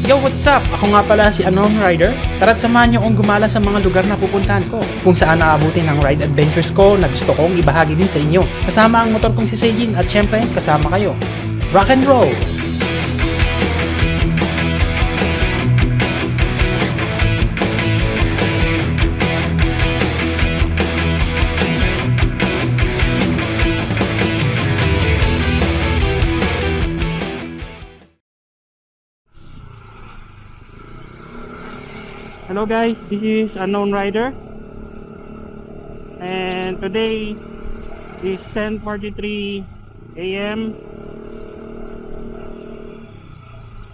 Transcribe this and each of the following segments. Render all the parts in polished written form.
Yo, what's up? Ako nga pala si Unknown Rider. Tara't samahan niyo akong gumala sa mga lugar na pupuntahan ko, kung saan naabutin ang ride adventures ko na gusto kong ibahagi din sa inyo. Kasama ang motor kong si Seijin at syempre kasama kayo. Rock and roll! Hello guys, this is Unknown Rider, and today is 10:43 AM.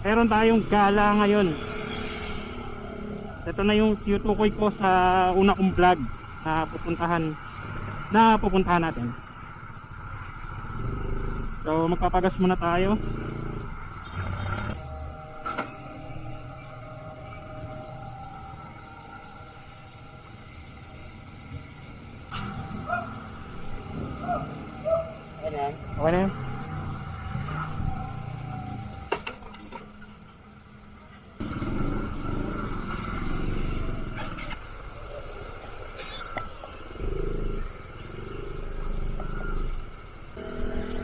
Meron tayong gala ngayon. Ito na yung tinutukoy ko sa una kong vlog na pupuntahan natin. So magpapagas muna tayo. Okay na yan.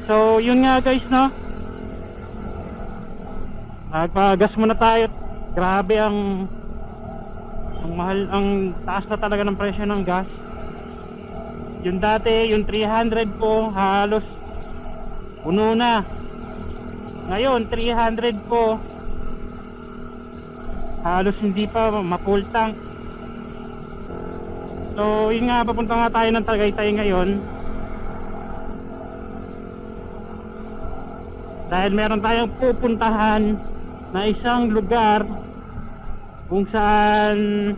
So yun nga guys, no, nagpagas muna tayo. Grabe ang mahal, ang taas na talaga ng presyo ng gas. Yung dati, yung 300 po, halos puno na. Ngayon 300 po, halos hindi pa ma-full tank. So yun nga, papunta nga tayo ng Tagaytay ngayon, dahil meron tayong pupuntahan na isang lugar kung saan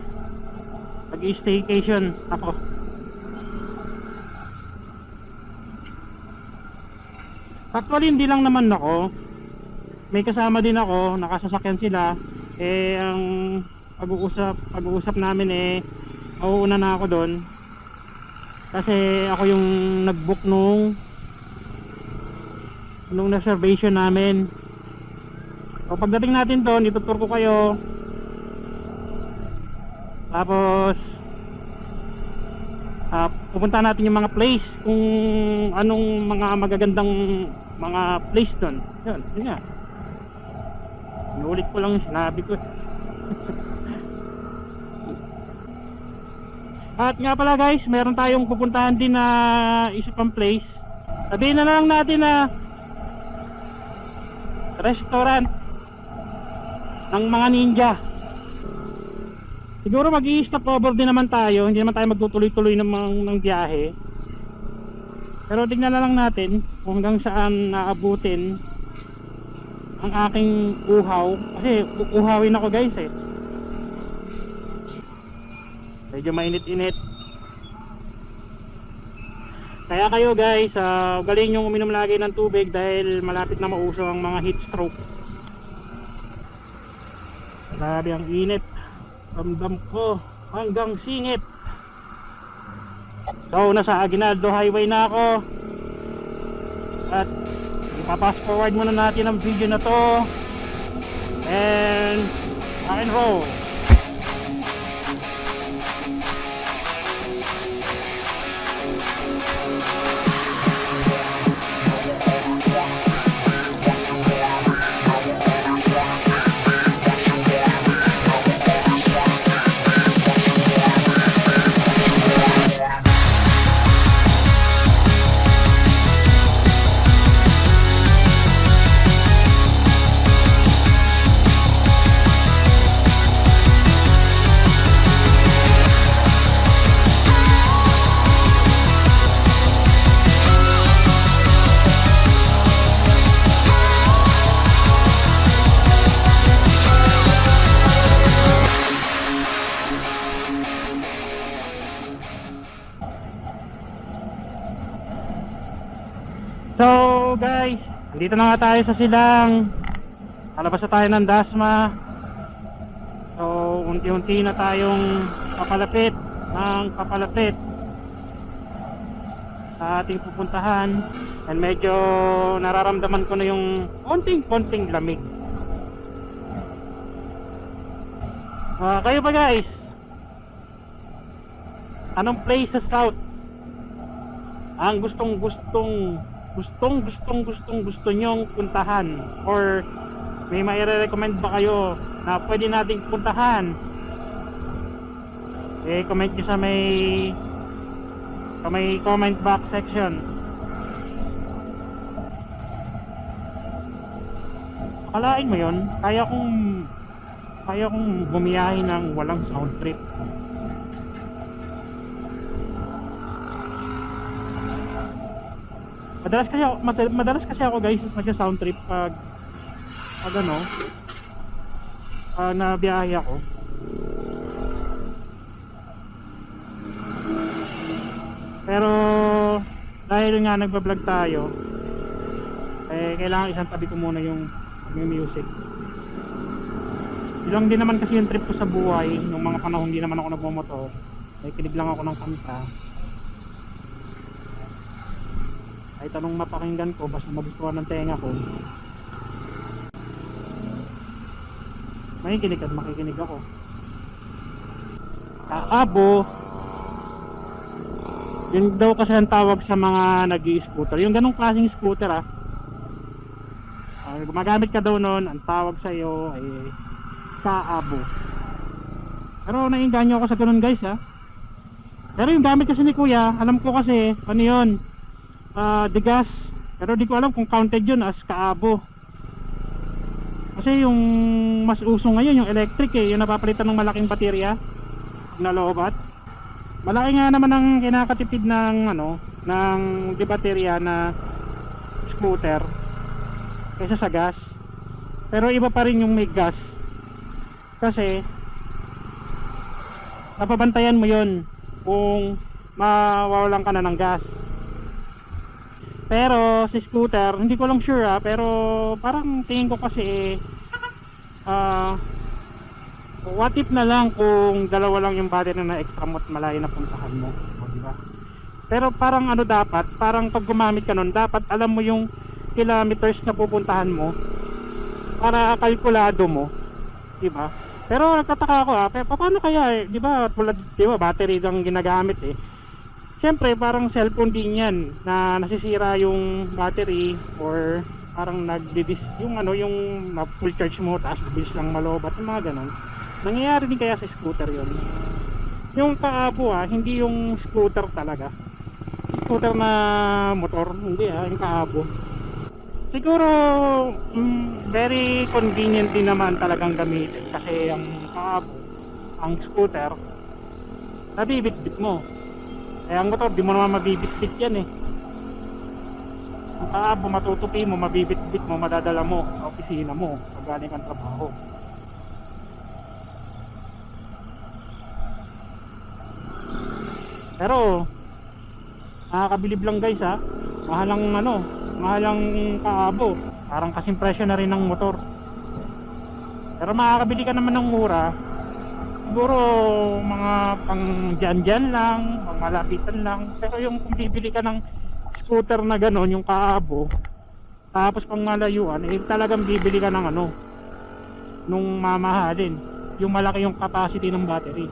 mag-staycation ako. Actually hindi lang naman ako, may kasama din ako, nakasasakyan sila. Ang pag-uusap namin mauuna na ako doon, kasi ako yung nag-book nung reservation namin. So pagdating natin doon, itutur ko kayo, tapos pupunta natin yung mga place, kung anong mga magagandang mga place doon. Yun nga, inulit ko lang yung sinabi ko. At nga pala guys, meron tayong pupuntahan din na isa pang place. Sabihin na lang natin na restaurant ng mga ninja. Siguro mag-i-stop over din naman tayo, hindi naman tayo magtutuloy-tuloy ng biyahe. Pero tignan na lang natin kung hanggang saan naabutin ang aking uhaw. Kasi uuhawin ako guys medyo mainit-init. Kaya kayo guys, galing yung uminom lagi ng tubig dahil malapit na mauso ang mga heat stroke. Grabe ang init, ramdam ko hanggang singit. So nasa Aguinaldo Highway na ako, at ipapass forward muna natin ang video na to, and rock and roll. So guys, dito na nga tayo sa Silang. Palabas na tayo ng Dasma. So unti-unti na tayong papalapit sa ating pupuntahan. And medyo nararamdaman ko na yung konting lamig. Kayo ba guys? Anong place sa South ang gusto nyong puntahan, or may mai-recommend ba kayo na pwede nating puntahan? Comment nyo sa may comment box section. Akalain mo yun, kaya kong bumiyahe ng walang sound trip. Madalas kasi ako guys nagsa-sound trip pag ano, nabiyahe ako. Pero dahil nga nagba-vlog tayo, kailangan isang tabi ko muna yung music. Ilang din naman kasi yung trip ko sa buhay nung mga panahon hindi naman ako nagmomotor. Kinig lang ako ng kanta. Kahit anong mapakinggan ko, basta magustuhan ng tenga ko, makikinig at makikinig ako. Kaabo, yun daw kasi ang tawag sa mga nag-i-scooter. Yung ganong klaseng scooter gumagamit ka daw nun, ang tawag sa iyo ay kaabo. Pero naiinganyo ako sa ganun guys Pero yung gamit kasi ni kuya, alam ko kasi ano yun, degas. Pero di ko alam kung counted yun as kaabo. Kasi yung mas uso ngayon yung electric yung napapalitan ng malaking baterya na loobat. Malaki nga naman ang kinakatipid ng ng di baterya na scooter kaysa sa gas. Pero iba pa rin yung may gas, kasi napabantayan mo yun kung mawawalan ka na ng gas. Pero si scooter, hindi ko lang sure pero parang tingin ko kasi what if na lang kung dalawa lang yung battery na extra mo at malayo na puntahan mo, diba? Pero parang dapat, parang pag gumamit ka nun, dapat alam mo yung kilometers na pupuntahan mo para kalkulado mo, diba? Pero nagtataka ako paano kaya diba, tulad diba battery lang ginagamit Siyempre parang cellphone din yan na nasisira yung battery, or parang yung yung full charge mo tapos bilis lang malobat, yung mga ganon. Nangyayari din kaya sa scooter yun. Yung kaabo hindi yung scooter talaga, scooter na motor, hindi yung kaabo. Siguro very convenient din naman talagang gamitin, kasi ang kaabo, ang scooter nabibitbit mo, ang motor di mo naman mabibitbit yan Ang kaabo matutupi mo, mabibitbit mo, madadala mo sa opisina mo pag galing kang trabaho. Pero nakakabilib lang guys mahalang kaabo, parang kasing presyo na rin ng motor. Pero makakabili ka naman ng mura, siguro mga pang dyan lang, pang malapitan lang. Pero yung kung bibili ka ng scooter na ganon, yung kaabo, tapos pang malayuan, talagang bibili ka ng nung mamahalin, yung malaki yung capacity ng battery.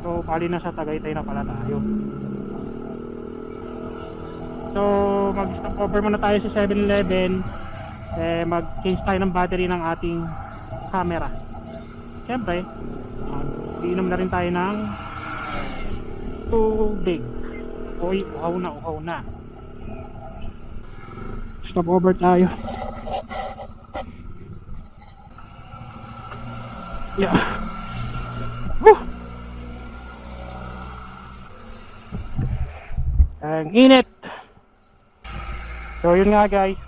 So bali na sa Tagaytay na pala tayo. So mag-stop over muna tayo sa 7-Eleven, mag-change tayo ng battery ng ating camera. Siyempre iinom na rin tayo ng tubig. Uhaw na. Stop over tayo. Ang init. So yun nga guys,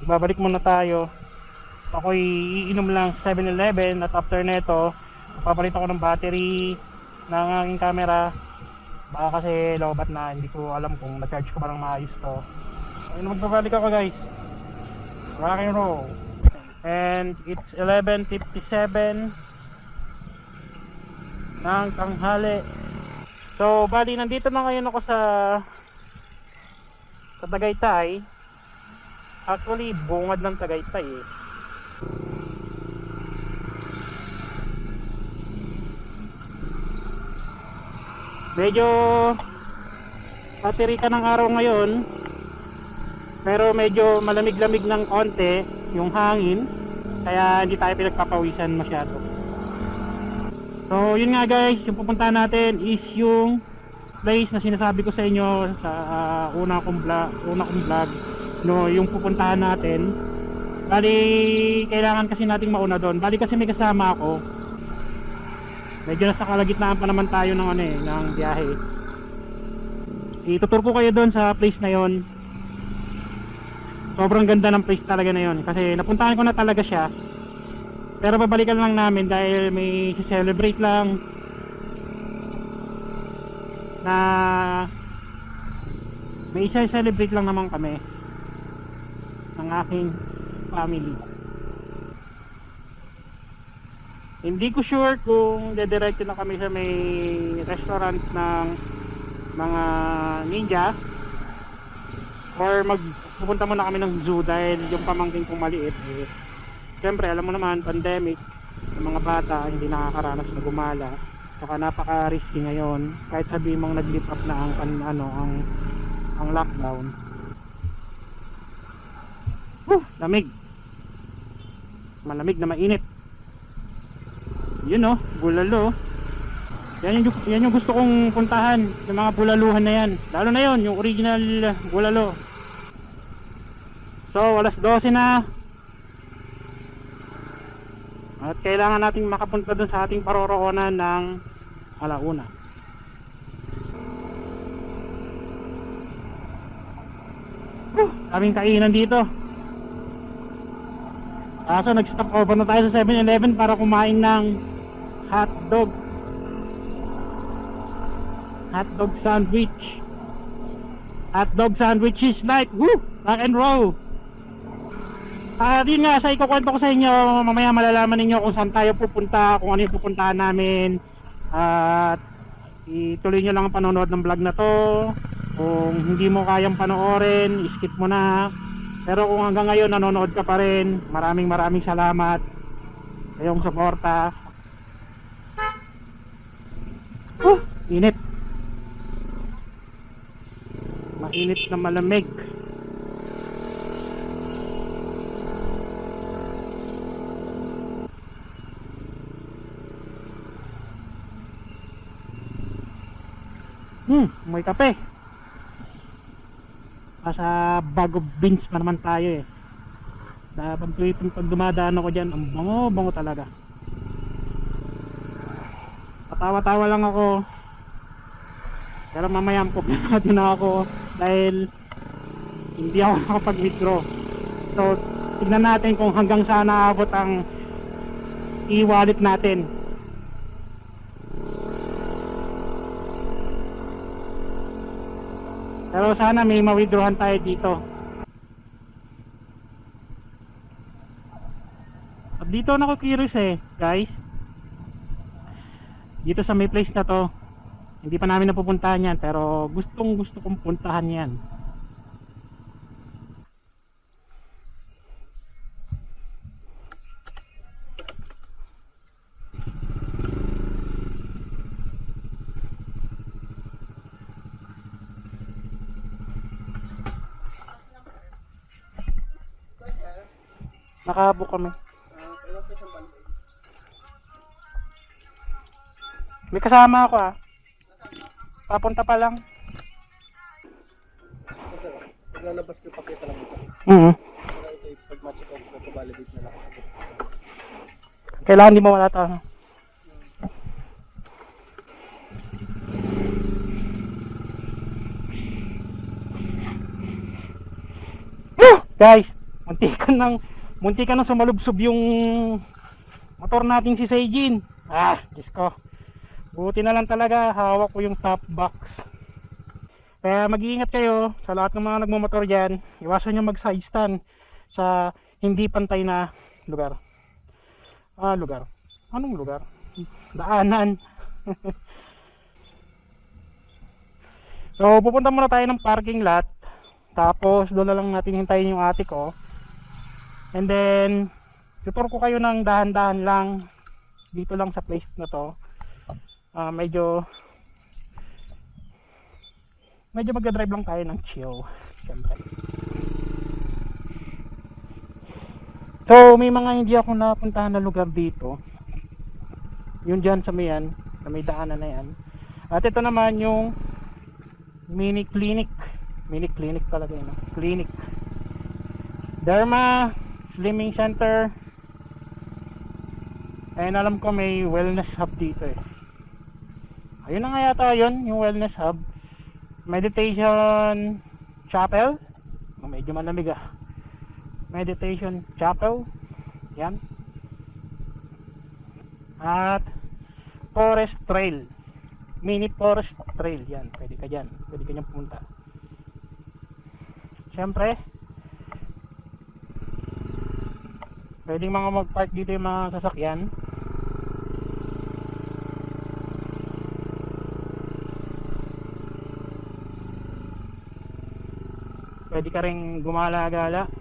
babalik muna tayo. Ako'y iinom lang 7-Eleven, at after neto papalit ako ng battery ng aking camera. Baka kasi lobat na, hindi ko alam kung na-charge ko ba ng maayos to. Ayun, magbabalik ako guys. Rock and roll. And it's 11:57 ng tanghali. So bali nandito na ngayon ako sa Tagaytay. Actually bungad ng Tagaytay Medyo patiri ka ng araw ngayon, pero medyo malamig-lamig ng konti yung hangin, kaya hindi tayo pinagpapawisan masyado. So yun nga guys, yung pupuntahan natin is yung place na sinasabi ko sa inyo sa una kong vlog, no, yung pupuntahan natin. Bali kailangan kasi nating mauna doon. Bali kasi may kasama ako. Medyo nasa kalagitnaan pa naman tayo ng ng biyahe. Itutur ko kayo doon sa place na yon. Sobrang ganda ng place talaga na yon kasi napuntahan ko na talaga siya. Pero babalikan lang namin dahil may celebrate lang na may celebrate lang naman kami ng aking family. Hindi ko sure kung dediretso na kami sa may restaurant ng mga ninja or magpupunta muna kami ng zoo dahil yung pamangkin kong maliit siyempre alam mo naman pandemic, yung mga bata hindi nakakaranas na gumala, saka napaka risky ngayon kahit sabihin mong nag-lift up na ang lockdown. Lamig, malamig na mainit. Yun bulalo. Yan yung gusto kong puntahan, yung mga bulaluhan na yan. Lalo na yon, yung original bulalo. So, alas 12 na. At kailangan nating makapunta dun sa ating paroroonan ng alauna. Daming kainan dito. Kaso nag-stop over na tayo sa 7-Eleven para kumain ng hotdog sandwich. Hotdog sandwich is like rock and roll. Yun nga, sa ikukwento ko sa inyo, mamaya malalaman ninyo kung saan tayo pupunta, kung ano yung pupuntahan namin. At ituloy nyo lang ang panonood ng vlog na to. Kung hindi mo kayang panoorin, skip mo na. Pero kung hanggang ngayon nanonood ka pa rin, maraming salamat sa iyong suporta. Init. Mainit na malamig. May kape. Nasa bag of beans pa naman tayo pag dumadaan ako dyan, ang bango talaga. Patawa-tawa lang ako, pero mamaya problema din ako dahil hindi ako nakapag-withdraw. So tignan natin kung hanggang saan naabot ang e-wallet natin. Pero sana may ma-withdrawhan tayo dito. At dito na ako curious guys. Dito sa may place na to, hindi pa namin napupuntahan yan, pero gusto kong puntahan yan. Nakabook kami. May kasama ako papunta pa lang. Lalabas ko yung pakita lang ito. Para ito pag-match ko, validate na lang. Kailangan di mawala ito. Guys, muntikan nang sumalubsob yung motor nating si Seijin. Diyos ko. Buti na lang talaga hawak ko yung top box. Kaya mag-iingat kayo sa lahat ng mga nagmamotor dyan. Iwasan nyo mag-side stand sa hindi pantay na lugar. Lugar? Anong lugar? Daanan. So pupunta muna tayo ng parking lot. Tapos doon na lang natin hintayin yung ate ko. And then Tutur ko kayo ng dahan-dahan lang dito lang sa place na to. Medyo magdadrive lang tayo ng chill, syempre. So may mga hindi ako napuntahan na lugar dito, yun dyan sa mayan, na may daanan na yan. At ito naman yung mini clinic talaga yun, clinic, Derma Slimming Center. And alam ko may wellness hub dito eh. Ayun na nga yata yun, yung wellness hub. Meditation chapel. Medyo malamig ah. Meditation chapel. Yan. At forest trail. Mini forest trail. Yan. Pwede ka dyan. Pwede ka dyan pumunta. Siyempre, pwedeng mga mag-park dito yung mga sasakyan. Pwede ka rin gumala-gala.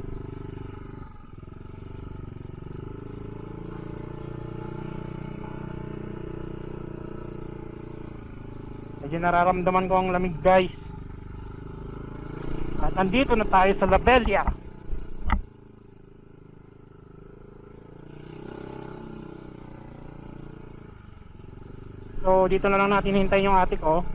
Medyo nararamdaman ko ang lamig guys. At nandito na tayo sa La Bella. So dito na lang natin hintayin yung ate ko.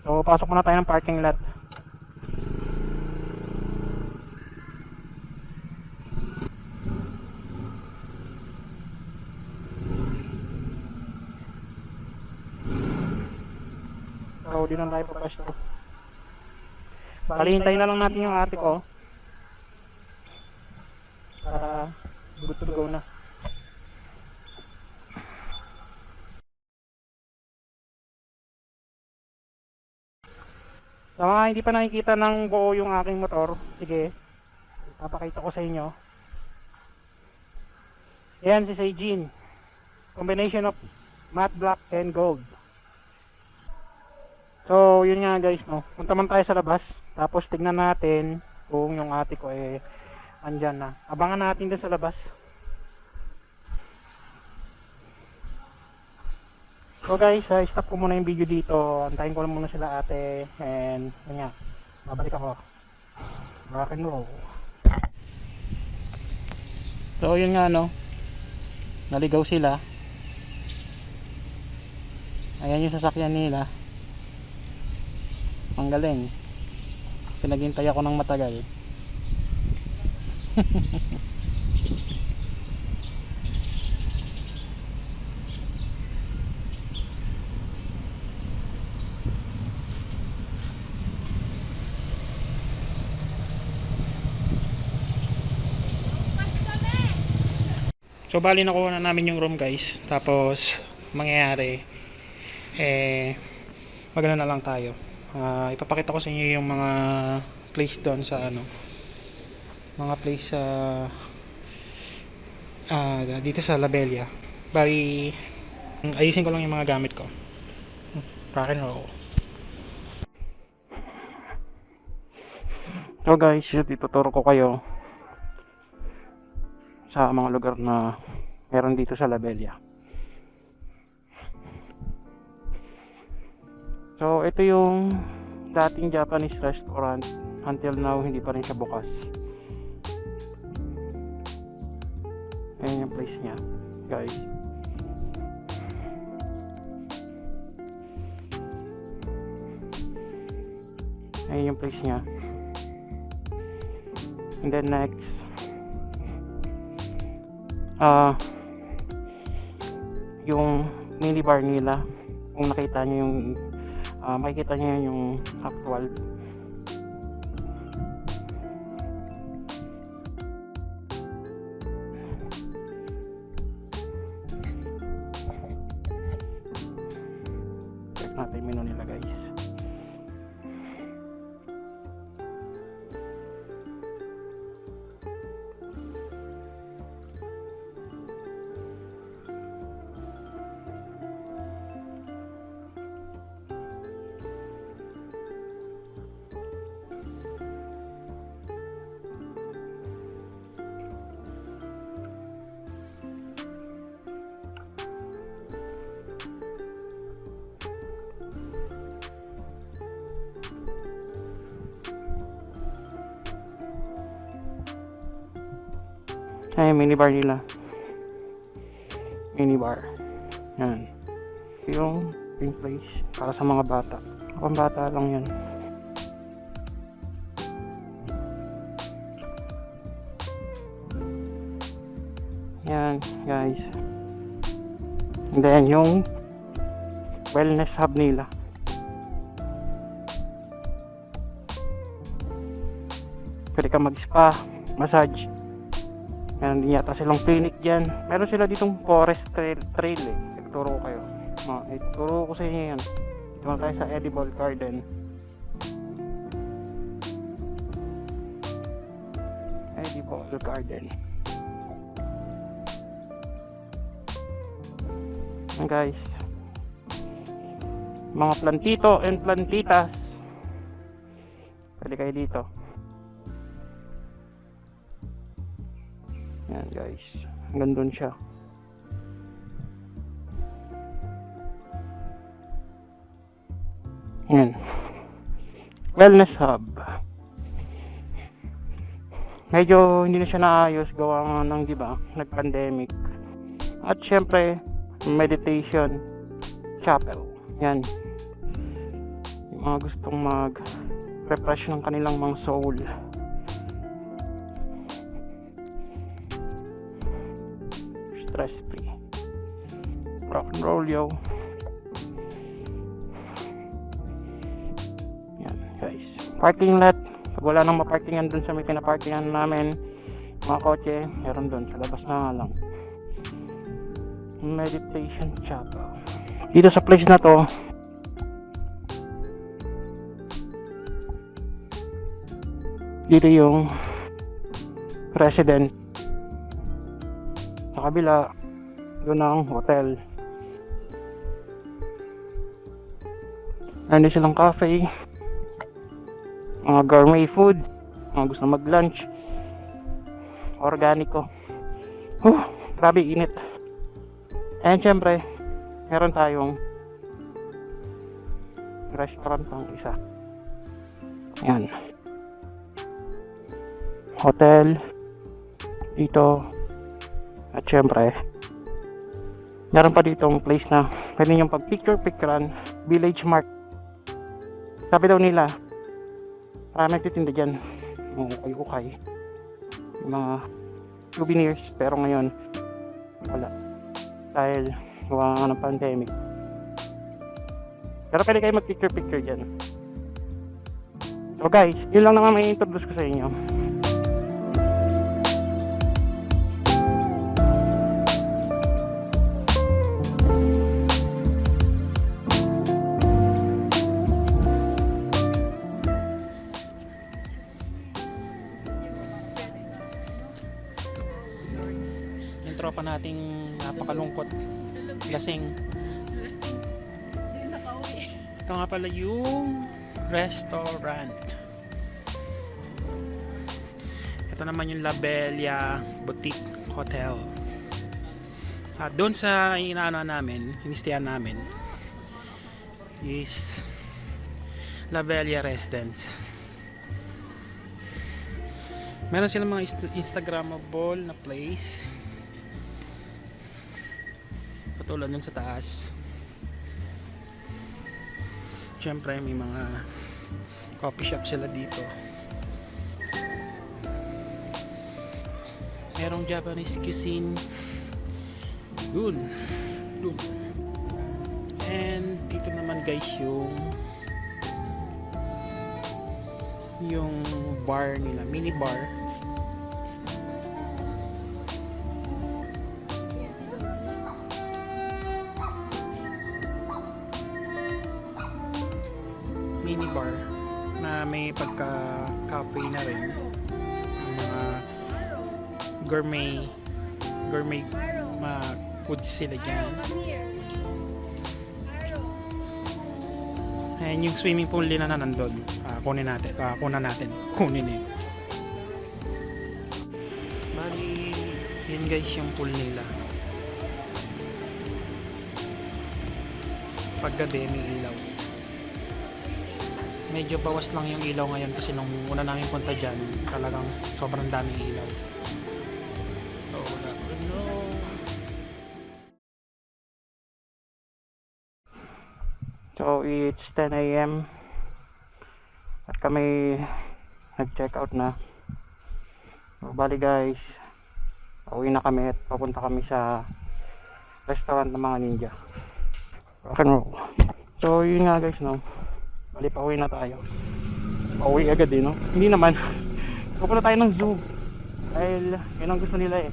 So pasok muna tayo ng parking lot. So di na tayo papasok. Palintayin na lang natin yung ate ko para good to go na. Sa mga hindi pa nakikita ng buo yung aking motor, sige, papakita ko sa inyo. Ayan si Seijin. Combination of matte black and gold. So yun nga guys, no, punta man tayo sa labas. Tapos tignan natin kung yung ate ko andyan na. Abangan natin din sa labas. So guys, stop ko muna yung video dito. Antayin ko lang muna sila ate. And yun nga, babalik ako. Rock and roll. So yun nga, no, naligaw sila. Ayan yung sasakyan nila. Ang galing. Pinaghintay ako ng matagal. So bali nakuha na namin yung room guys. Tapos mangyayari magano na lang tayo. Ipapakita ko sa inyo yung mga place doon sa mga place dito sa La Bella. Bali ayusin ko lang yung mga gamit ko. Rock and roll. So guys, ituturo ko kayo sa mga lugar na meron dito sa La Bella. So ito yung dating Japanese restaurant. Until now hindi pa rin siya bukas. Ayan yung place niya guys. Ayan yung place niya. And then next yung mini bar nila, kung nakita nyo yung makikita nyo yung actual. Check natin yung menu nila guys. Ay, minibar nila. Minibar. Yan. Yung place para sa mga bata. Pang bata lang yan. Yan, guys. And then, yung wellness hub nila. Pwede ka mag-spa, massage. Meron din yata silang clinic dyan. Meron sila ditong forest trail eh. Ituturo ko kayo. Ituturo ko sa inyo yan. Dito na tayo sa edible garden. Edible garden. Yan guys. Mga plantito and plantitas. Pwede kayo dito. Yan guys. Hanggang dun siya. Yan. Wellness hub. Medyo hindi na siya naayos gawa ng diba, nag-pandemic. At syempre, meditation chapel. Yan. Yung mga gustong mag-refresh ng kanilang mga soul. Stress free. Rock and roll yo. Yan guys. Parking lot. Pag wala nang maparkingan dun sa may pinaparkingan namin, mga kotse, meron dun sa labas na nga lang. Meditation chapel. Dito sa place na to, dito yung resident. Sa kabila, doon ang hotel. Ano silang cafe, mga gourmet food, mga gusto mag-lunch, organiko. Grabe init. And syempre, meron tayong restaurant pang isa. Yan. Hotel dito. At syempre, meron pa ditong place na pwede nyo pag picture-picturean, Village Mart. Sabi daw nila, marami nagtitinda dyan, mga ukay-ukay, mga souvenirs, pero ngayon wala dahil gawa nga ng pandemic. Pero pwede kayo mag picture-picture dyan. So guys, yun lang naman may introduce ko sa inyo. Tropa nating napakalungkot, lasing. Ito nga pala yung restaurant. Ito naman yung La Bella Boutique Hotel. At doon sa inaano namin, inistayan namin is La Bella Residence. Meron silang mga Instagrammable na place. Patulad nun sa taas. Siyempre may mga coffee shop sila dito. Merong Japanese cuisine. Yun. And dito naman guys yung bar nila, mini bar. Mini bar na may pagka-cafe na rin, mga gourmet foods sila dyan. Ayan yung swimming pool nila na nandun. Kunin natin bali yun guys yung pool nila. Paggabi may ilaw. Medyo bawas lang yung ilaw ngayon kasi nung una namin punta dyan talagang sobrang daming ilaw. Oh, no. So it's 10 a.m. at kami nag-check out na. So, bali guys, uwi na kami at papunta kami sa restaurant ng mga ninja. Rock and roll. So yun nga guys, no, bali pauwi na tayo. Pauwi agad no, hindi naman. Pupunta tayo ng zoo dahil yun ang gusto nila eh,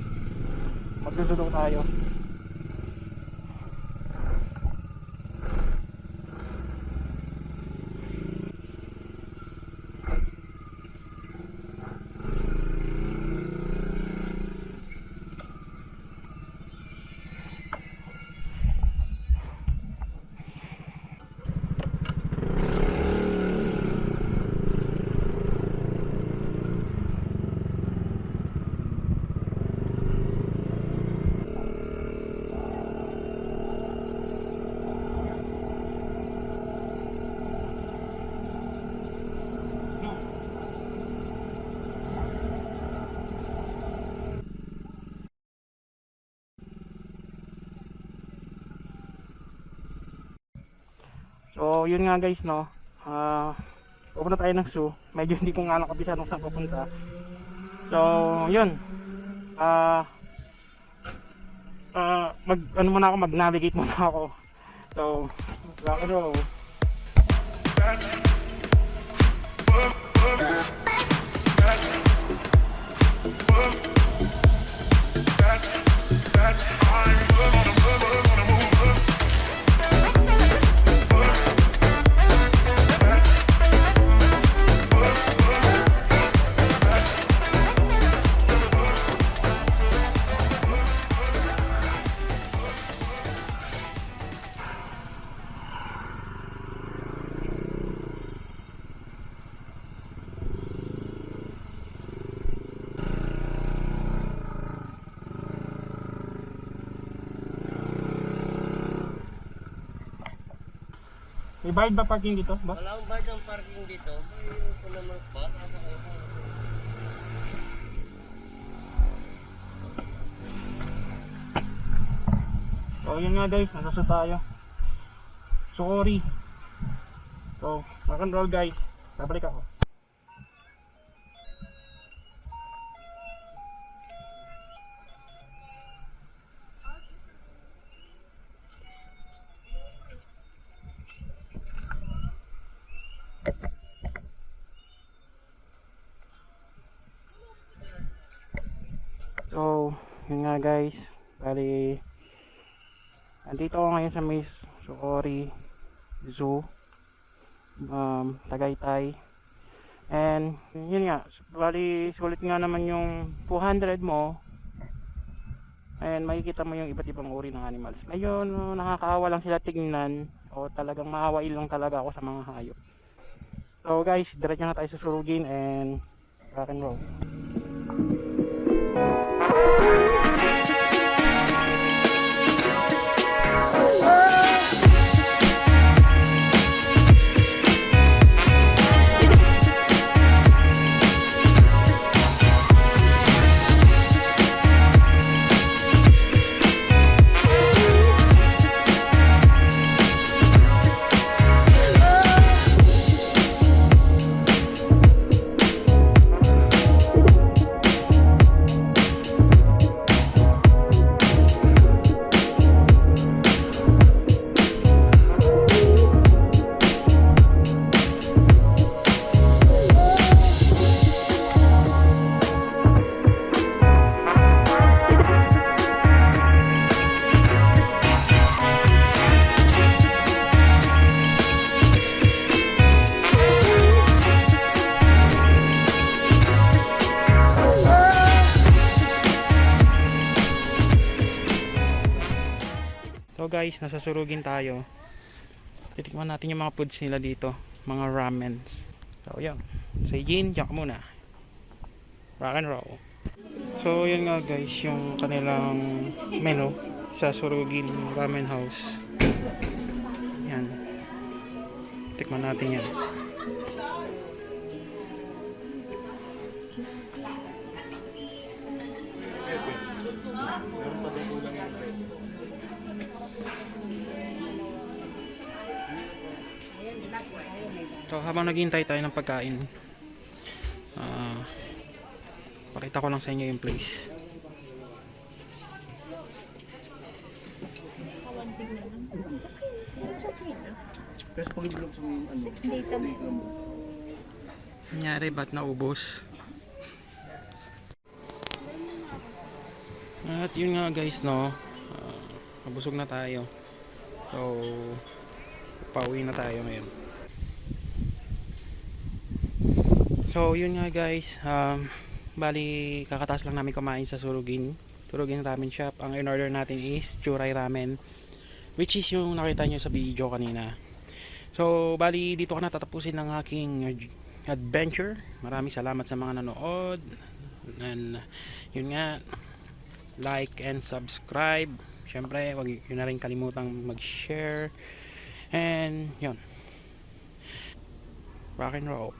mag-zoo daw tayo. So yun nga guys, no, pupunta tayo ng zoo. Medyo hindi ko nga nakabisa nung saan pupunta. So yun, mag ano muna ako, mag-navigate muna ako. So rock and roll. May bayad ba parking dito? Ba? Wala akong bayad ang parking dito. May ito naman spot. So yun nga guys, nasa tayo. Sorry. So rock and roll guys, babalik ako. So yun nga guys, bali andito ako ngayon sa Miss Suori Zoo, Tagaytay. And yun nga, bali sulit nga naman yung 200 mo. And makikita mo yung iba't ibang uri ng animals. Ngayon, nakakaawa lang sila tingnan, o talagang maawain lang talaga ako sa mga hayop. So guys, diretso na tayo susurugin and rock and roll. So guys, nasa Surugin tayo. Titikman natin yung mga foods nila dito, mga ramens. So yun, say Jin, diyan ka muna. Rock and roll. So yun nga guys, yung kanilang menu sa Surugin Ramen House. Yan. Tikman natin yan. Meron pa din kulang yung presyo. So habang naghihintay tayo ng pagkain, pakita ko lang sa inyo yung place. Pero pag ibilog sa yung ano, Nangyari ba't naubos? At yun nga guys, no, nabusog na tayo. So pauwi na tayo ngayon. So yun nga guys, bali kakataas lang namin kumain sa Surugin Ramen Shop. Ang in-order natin is Churay Ramen, which is yung nakita nyo sa video kanina. So bali dito ko na tatapusin ng aking adventure. Maraming salamat sa mga nanood. And yun nga, like and subscribe. Syempre wag nyo na rin kalimutang mag-share. And yun, rock and roll.